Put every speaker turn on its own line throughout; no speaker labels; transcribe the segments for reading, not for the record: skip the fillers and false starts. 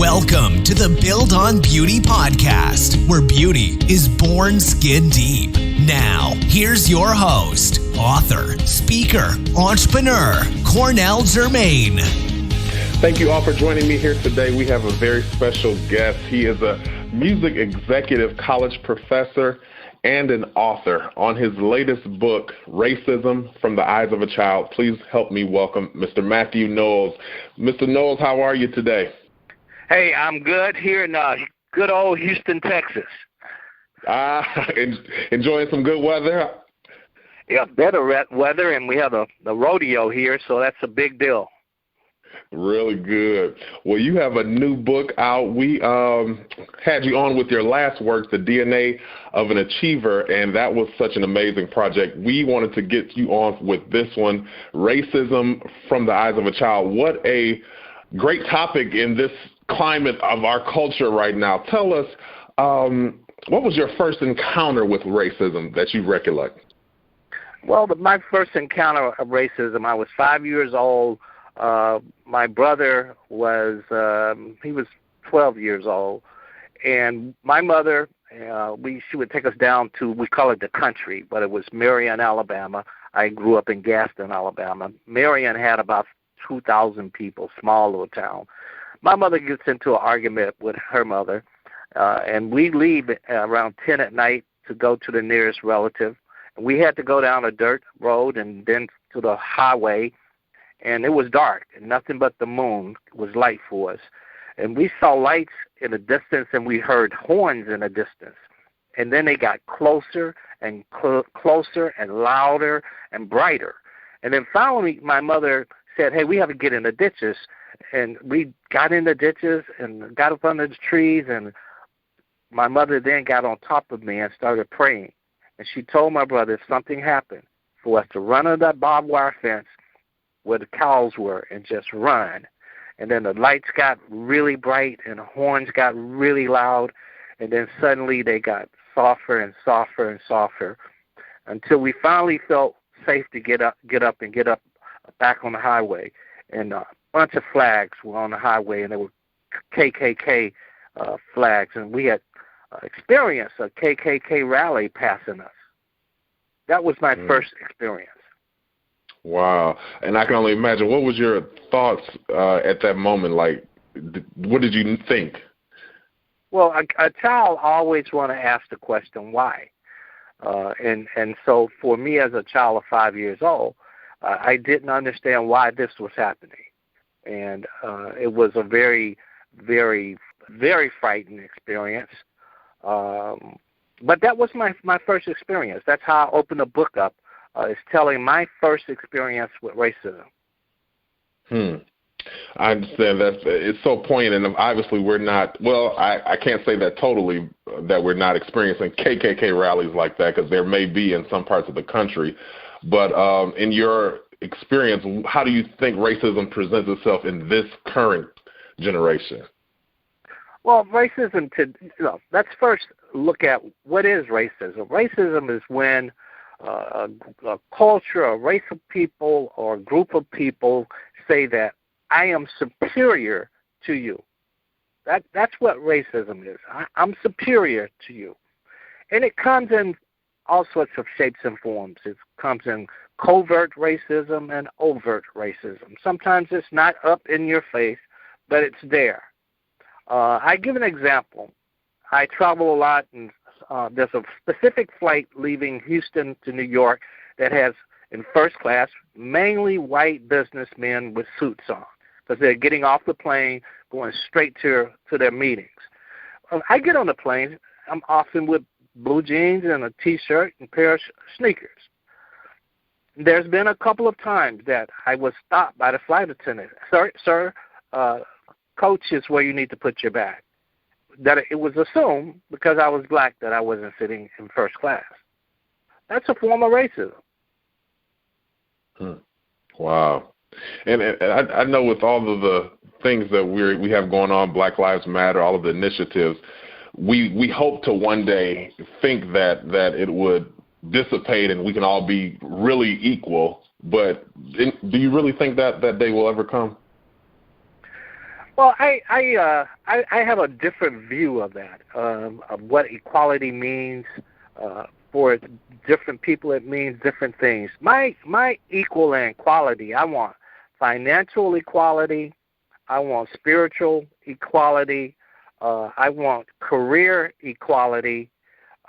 Welcome to the Build on Beauty podcast, where beauty is born skin deep. Now, here's your host, author, speaker, entrepreneur, Cornell Jermaine.
Thank you all for joining me here today. We have a very special guest. He is a music executive, college professor, and an author. On his latest book, Racism from the Eyes of a Child, please help me welcome Mr. Mathew Knowles. Mr. Knowles, how are you today?
Hey, I'm good here in good old Houston, Texas.
Enjoying some good weather?
Yeah, better weather, and we have the rodeo here, so that's a big deal.
Really good. Well, you have a new book out. We had you on with your last work, The DNA of an Achiever, and that was such an amazing project. We wanted to get you on with this one, Racism from the Eyes of a Child. What a great topic in this climate of our culture right now. Tell us, what was your first encounter with racism that you recollect?
Well, my first encounter of racism, I was 5 years old. My brother was, he was 12 years old. And my mother, she would take us down to, we call it the country, but it was Marion, Alabama. I grew up in Gaston, Alabama. Marion had about 2,000 people, small little town. My mother gets into an argument with her mother, and we leave around 10 at night to go to the nearest relative. We had to go down a dirt road and then to the highway, and it was dark, and nothing but the moon was light for us. And we saw lights in the distance, and we heard horns in the distance. And then they got closer and closer and louder and brighter. And then finally my mother said, hey, we have to get in the ditches. And we got in the ditches and got up under the trees, and my mother then got on top of me and started praying. And she told my brother if something happened, for us to run under that barbed wire fence where the cows were and just run. And then the lights got really bright and the horns got really loud, and then suddenly they got softer and softer and softer until we finally felt safe to get up back on the highway. And bunch of flags were on the highway, and they were KKK flags, and we had experienced a KKK rally passing us. That was my first experience.
Wow. And I can only imagine, what was your thoughts at that moment? Like, what did you think?
Well, a child always want to ask the question, why? And so for me as a child of 5 years old, I didn't understand why this was happening. And it was a very, very, very frightening experience. But that was my first experience. That's how I opened the book up, is telling my first experience with racism.
I understand that. It's so poignant, and obviously we're not, well, I can't say that totally, that we're not experiencing KKK rallies like that, because there may be in some parts of the country. But in your experience, how do you think racism presents itself in this current generation?
Well, racism, let's first look at what is racism. Racism is when a culture, a race of people, or a group of people say that I am superior to you. That's what racism is. I'm superior to you. And it comes in all sorts of shapes and forms. It comes in covert racism and overt racism. Sometimes it's not up in your face, but it's there. I give an example. I travel a lot, and there's a specific flight leaving Houston to New York that has, in first class, mainly white businessmen with suits on, because they're getting off the plane, going straight to their meetings. I get on the plane, I'm often with blue jeans and a T-shirt and a pair of sneakers. There's been a couple of times that I was stopped by the flight attendant. Sir, coach is where you need to put your bag. That it was assumed, because I was black, that I wasn't sitting in first class. That's a form of racism.
Wow. And I know with all of the things that we have going on, Black Lives Matter, all of the initiatives, we hope to one day think that it would dissipate and we can all be really equal. But do you really think that day will ever come?
Well, I have a different view of that, of what equality means. For different people, it means different things. My equal and equality, I want financial equality, I want spiritual equality, I want career equality.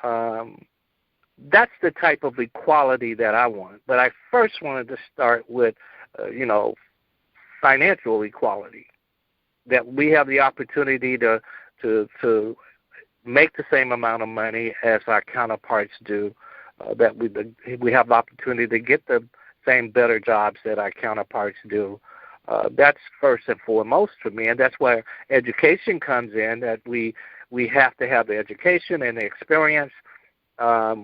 That's the type of equality that I want. But I first wanted to start with, financial equality, that we have the opportunity to make the same amount of money as our counterparts do, that we have the opportunity to get the same better jobs that our counterparts do. That's first and foremost for me, and that's where education comes in, that we have to have the education and the experience,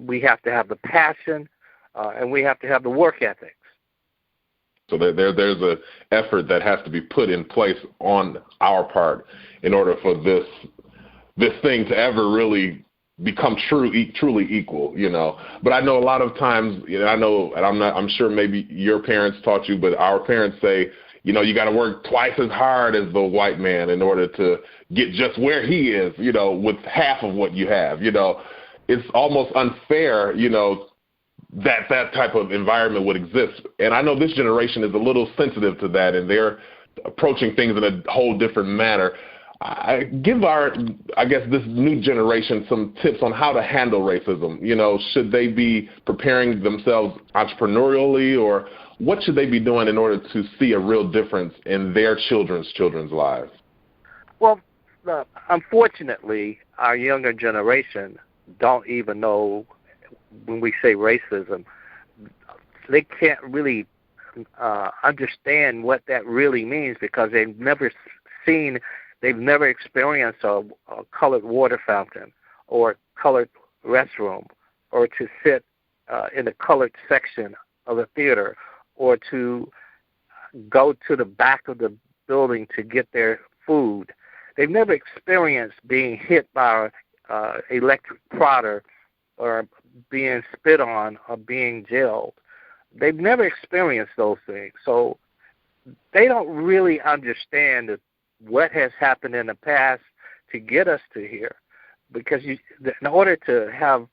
we have to have the passion, and we have to have the work ethics.
So there's an effort that has to be put in place on our part in order for this thing to ever really become truly equal, But I know a lot of times, I know, and I'm sure maybe your parents taught you, but our parents say, you got to work twice as hard as the white man in order to get just where he is, with half of what you have, It's almost unfair, that type of environment would exist. And I know this generation is a little sensitive to that, and they're approaching things in a whole different manner. Give this new generation some tips on how to handle racism. Should they be preparing themselves entrepreneurially, or what should they be doing in order to see a real difference in their children's lives?
Well, unfortunately, our younger generation don't even know, when we say racism, they can't really understand what that really means, because they've never experienced a colored water fountain or a colored restroom, or to sit in the colored section of a theater, or to go to the back of the building to get their food. They've never experienced being hit by an electric prodder, or being spit on, or being jailed. They've never experienced those things. So they don't really understand what has happened in the past to get us to here. Because in order to have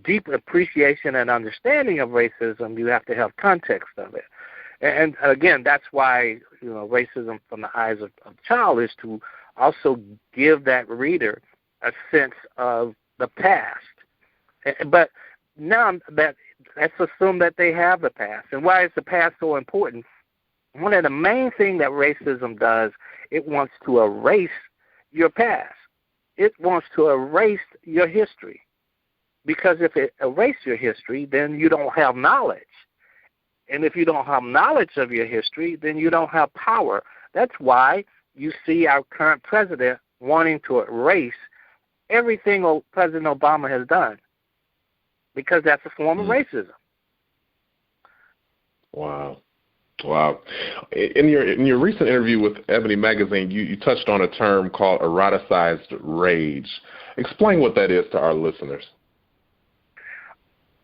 deep appreciation and understanding of racism, you have to have context of it. And again, that's why racism from the eyes of a child is to also give that reader a sense of the past. But now let's assume that they have the past. And why is the past so important? One of the main things that racism does, it wants to erase your past. It wants to erase your history. Because if it erases your history, then you don't have knowledge. And if you don't have knowledge of your history, then you don't have power. That's why you see our current president wanting to erase everything President Obama has done, because that's a form of racism.
Wow. In your recent interview with Ebony Magazine, you touched on a term called eroticized rage. Explain what that is to our listeners.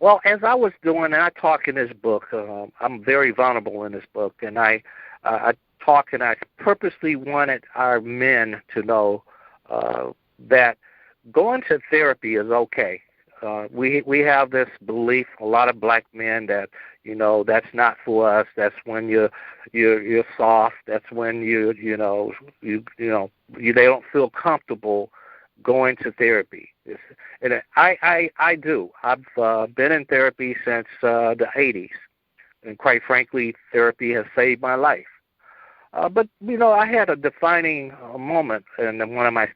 Well, as I was doing, and I talk in this book, I'm very vulnerable in this book, and I talk, and I purposely wanted our men to know that going to therapy is okay. We have this belief, a lot of black men, that that's not for us. That's when you're soft. That's when they don't feel comfortable going to therapy. And I do. I've been in therapy since the 80s, and quite frankly, therapy has saved my life. But I had a defining moment in one of my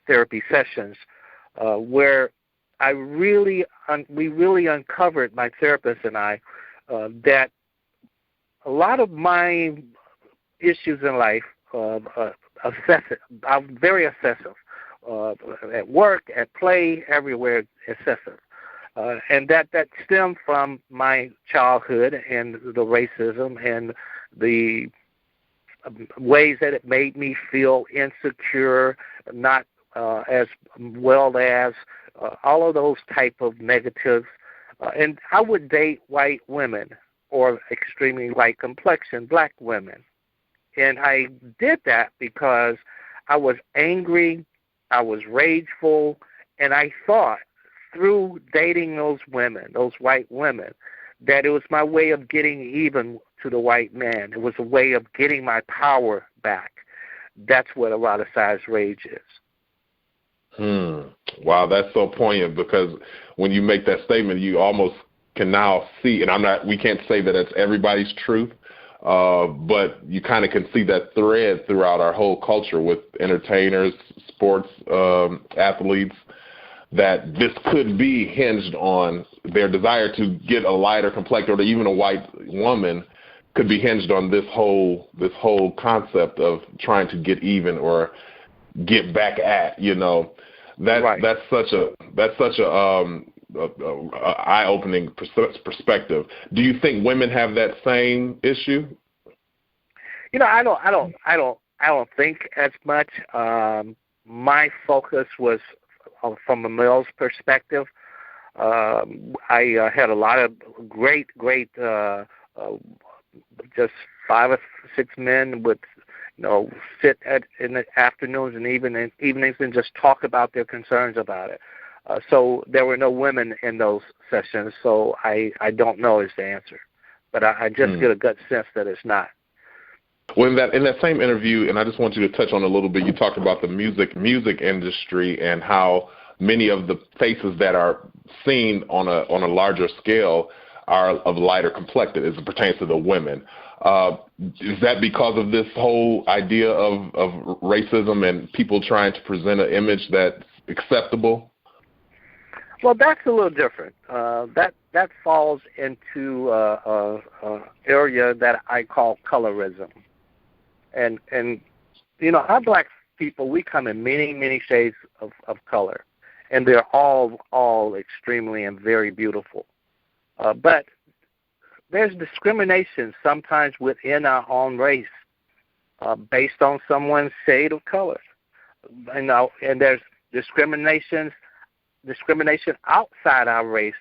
therapy sessions where we really uncovered, my therapist and I, that a lot of my issues in life, obsessive. I'm very obsessive. At work, at play, everywhere, excessive. And that stemmed from my childhood and the racism and the ways that it made me feel insecure, not as well as all of those type of negatives. And I would date white women or extremely light complexion black women. And I did that because I was angry, I was rageful, and I thought through dating those women, those white women, that it was my way of getting even to the white man. It was a way of getting my power back. That's what eroticized rage is.
Wow, that's so poignant, because when you make that statement, you almost can now see, and we can't say that it's everybody's truth, but you kind of can see that thread throughout our whole culture with entertainers, sports athletes, that this could be hinged on their desire to get a lighter complected, or even a white woman could be hinged on this whole concept of trying to get even or get back at,
Right.
That's such a eye-opening perspective. Do you think women have that same issue?
I don't think as much. My focus was from a male's perspective. I had a lot of great, just 5 or 6 men would, sit in the afternoons and evenings and just talk about their concerns about it. So there were no women in those sessions, so I don't know is the answer. But I just get a gut sense that it's not.
Well, in that same interview, and I just want you to touch on a little bit, you talked about the music industry and how many of the faces that are seen on a larger scale are of lighter complected as it pertains to the women. Is that because of this whole idea of racism and people trying to present an image that's acceptable?
Well, that's a little different. That falls into area that I call colorism. And our black people, we come in many, many shades of color, and they're all extremely and very beautiful. But there's discrimination sometimes within our own race based on someone's shade of color. And there's discrimination outside our race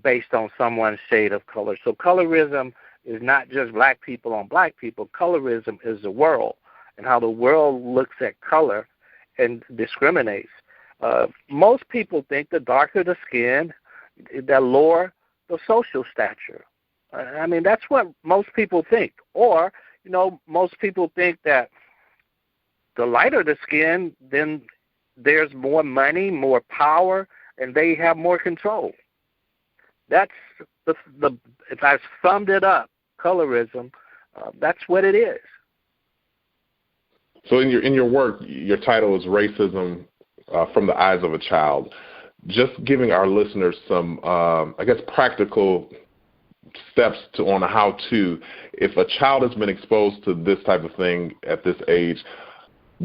based on someone's shade of color. So colorism is not just black people on black people. Colorism is the world and how the world looks at color and discriminates. Most people think the darker the skin, the lower the social stature. I mean, that's what most people think. Or, most people think that the lighter the skin, then there's more money, more power, and they have more control. That's if I summed it up, colorism, that's what it is.
So in your work, your title is Racism from the Eyes of a Child. Just giving our listeners some, practical steps on how to, if a child has been exposed to this type of thing at this age,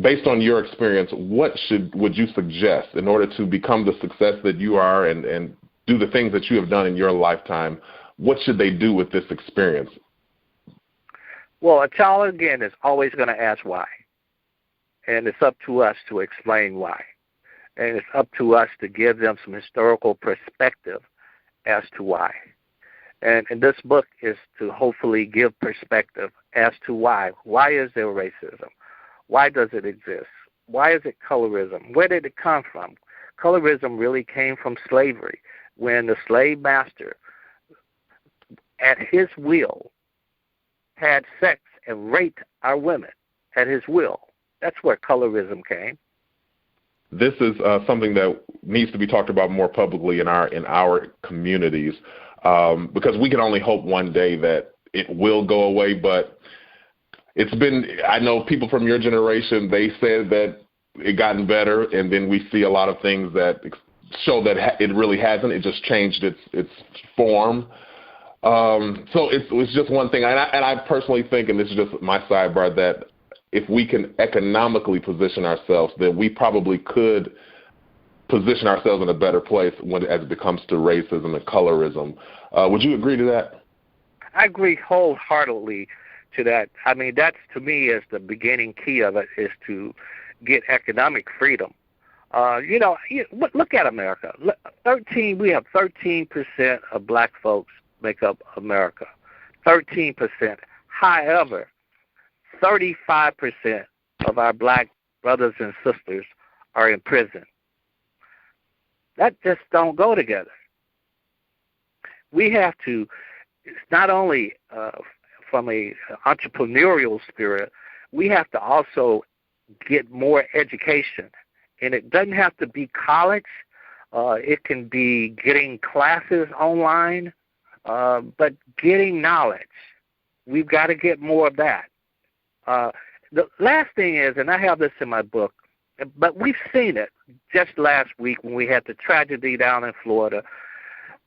based on your experience, what would you suggest in order to become the success that you are and do the things that you have done in your lifetime? What should they do with this experience?
Well, a child, again, is always going to ask why. And it's up to us to explain why. And it's up to us to give them some historical perspective as to why. And this book is to hopefully give perspective as to why. Why is there racism? Why does it exist? Why is it colorism? Where did it come from? Colorism really came from slavery, when the slave master, at his will, had sex and raped our women at his will. That's where colorism came.
This is something that needs to be talked about more publicly in our communities, because we can only hope one day that it will go away. But I know people from your generation, they said that it gotten better, and then we see a lot of things that show that it really hasn't. It just changed its form. So it's just one thing, and I personally think, and this is just my sidebar, that if we can economically position ourselves, then we probably could position ourselves in a better place as it comes to racism and colorism. Would you agree to that?
I agree wholeheartedly to that. I mean, that's, to me, is the beginning key of it, is to get economic freedom. Look at America. We have 13% of black folks make up America. 13%. However, 35% of our black brothers and sisters are in prison. That just don't go together. We have to, it's not only from a entrepreneurial spirit, we have to also get more education. And it doesn't have to be college. It can be getting classes online, but getting knowledge. We've got to get more of that. The last thing is, and I have this in my book, but we've seen it just last week when we had the tragedy down in Florida.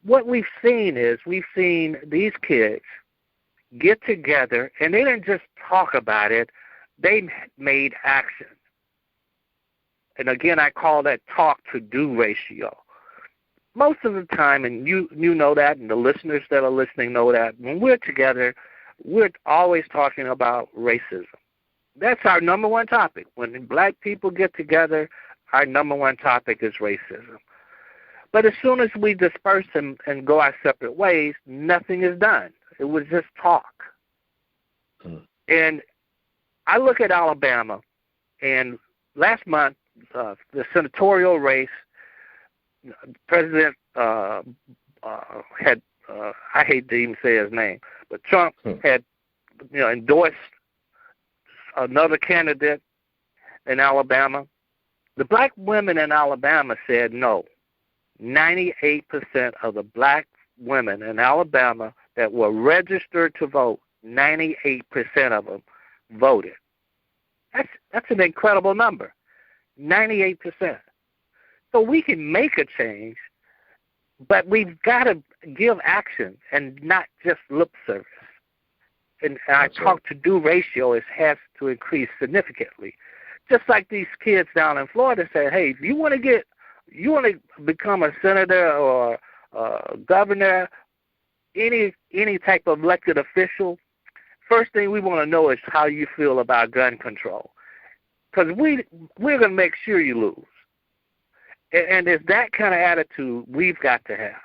What we've seen is these kids get together, and they didn't just talk about it. They made action. And again, I call that talk-to-do ratio. Most of the time, and you know that, and the listeners that are listening know that, when we're together, we're always talking about racism. That's our number one topic. When black people get together, our number one topic is racism. But as soon as we disperse and go our separate ways, nothing is done. It was just talk. And I look at Alabama, and last month, the senatorial race, President had, I hate to even say his name, but Trump had endorsed another candidate in Alabama. The black women in Alabama said no. 98% of the black women in Alabama that were registered to vote, 98% of them voted. That's an incredible number, 98%. So we can make a change, but we've got to give action and not just lip service. And our talk-to-do ratio has to increase significantly. Just like these kids down in Florida said, hey, if you want to become a senator or governor, any type of elected official, first thing we want to know is how you feel about gun control. Because we're going to make sure you lose. And it's that kind of attitude we've got to have.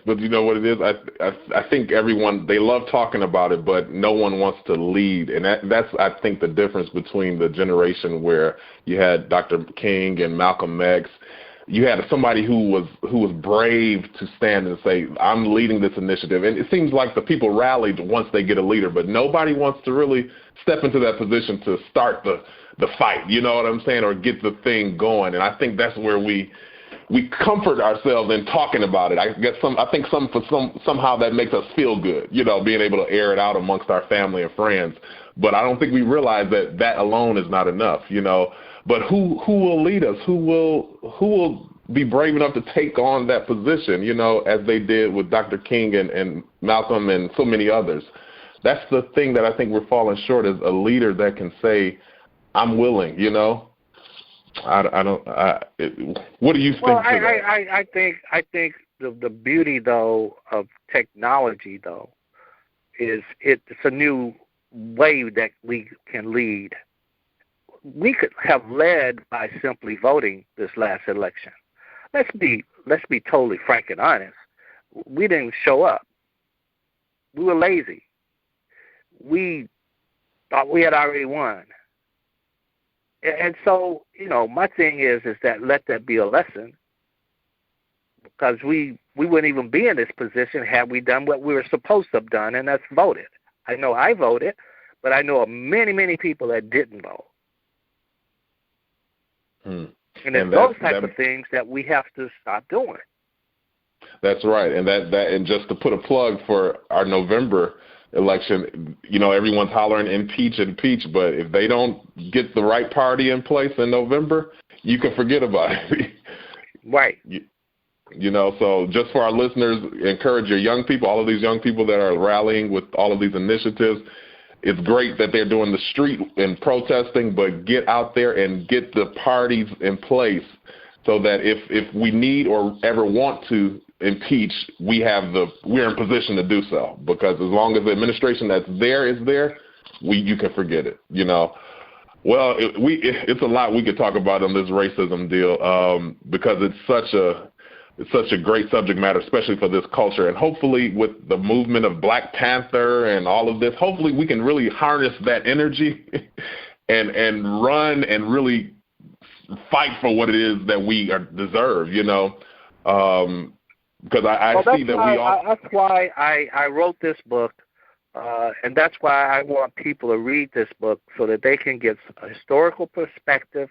But you know what it is? I think everyone, they love talking about it, but no one wants to lead. And that's, I think, the difference between the generation where you had Dr. King and Malcolm X. You had somebody who was brave to stand and say, I'm leading this initiative. And it seems like the people rallied once they get a leader, but nobody wants to really step into that position to start the fight, you know what I'm saying, or get the thing going. And I think that's where we comfort ourselves in talking about it. I think somehow that makes us feel good, being able to air it out amongst our family and friends. But I don't think we realize that alone is not enough, But who will lead us? Who will be brave enough to take on that position, as they did with Dr. King and Malcolm and so many others? That's the thing that I think we're falling short, is a leader that can say, I'm willing, what do you think?
Well, I think the beauty, though, of technology, though, is it's a new way that we can lead. We could have led by simply voting this last election. Let's be totally frank and honest. We didn't show up. We were lazy. We thought we had already won. And so, my thing is that let that be a lesson, because we wouldn't even be in this position had we done what we were supposed to have done, and that's voted. I know I voted, but I know of many, many people that didn't vote. And it's those type of things that we have to stop doing.
That's right. And and just to put a plug for our November election, everyone's hollering impeach, but if they don't get the right party in place in November, you can forget about it.
Right.
So just for our listeners, encourage your young people, all of these young people that are rallying with all of these initiatives. It's great that they're doing the street and protesting, but get out there and get the parties in place so that if we need or ever want to impeach, we're in position to do so. Because as long as the administration that's there is there, you can forget it. Well, it's a lot we could talk about on this racism deal, because it's such a great subject matter, especially for this culture. And hopefully with the movement of Black Panther and all of this, hopefully we can really harness that energy and run and really fight for what it is that we deserve, because I see that we all.
That's why I wrote this book, and that's why I want people to read this book so that they can get a historical perspective,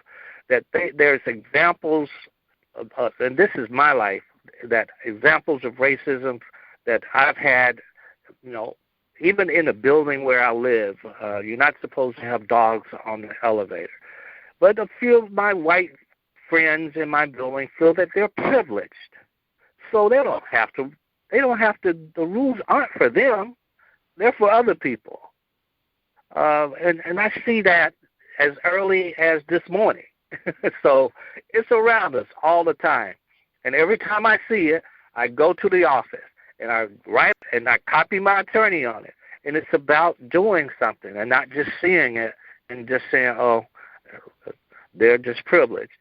that there's examples, and this is my life, that examples of racism that I've had, even in the building where I live. You're not supposed to have dogs on the elevator. But a few of my white friends in my building feel that they're privileged. So they don't have to, the rules aren't for them. They're for other people. And I see that as early as this morning. So it's around us all the time. And every time I see it, I go to the office and I write and I copy my attorney on it. And it's about doing something and not just seeing it and just saying, oh, they're just privileged,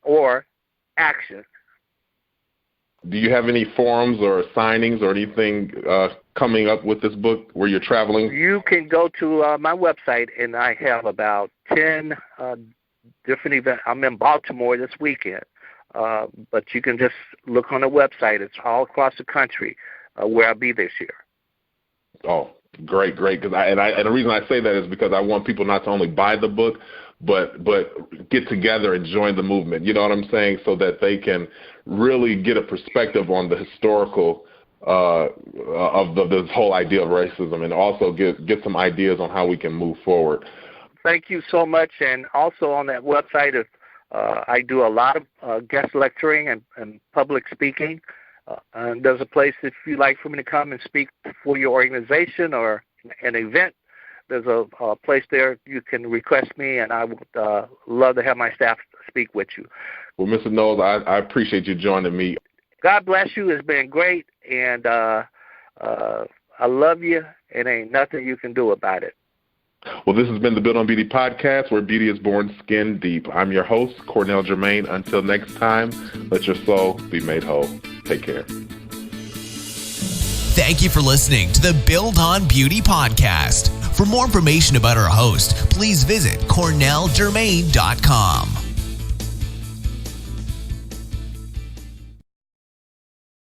or action.
Do you have any forums or signings or anything coming up with this book where you're traveling?
You can go to my website, and I have about 10 different events. I'm in Baltimore this weekend, but you can just look on the website. It's all across the country where I'll be this year.
Oh, great. And the reason I say that is because I want people not to only buy the book, but get together and join the movement. You know what I'm saying? So that they can really get a perspective on the historical of this whole idea of racism, and also get some ideas on how we can move forward.
Thank you so much. And also on that website, I do a lot of guest lecturing and public speaking. And there's a place if you'd like for me to come and speak for your organization or an event. There's a place there you can request me, and I would love to have my staff speak with you.
Well, Mr. Knowles, I appreciate you joining me.
God bless you. It's been great, and I love you, and ain't nothing you can do about it.
Well, this has been the Build on Beauty podcast, where beauty is born skin deep. I'm your host, Cornell Jermaine. Until next time, let your soul be made whole. Take care.
Thank you for listening to the Build on Beauty podcast. For more information about our host, please visit cornelljermaine.com.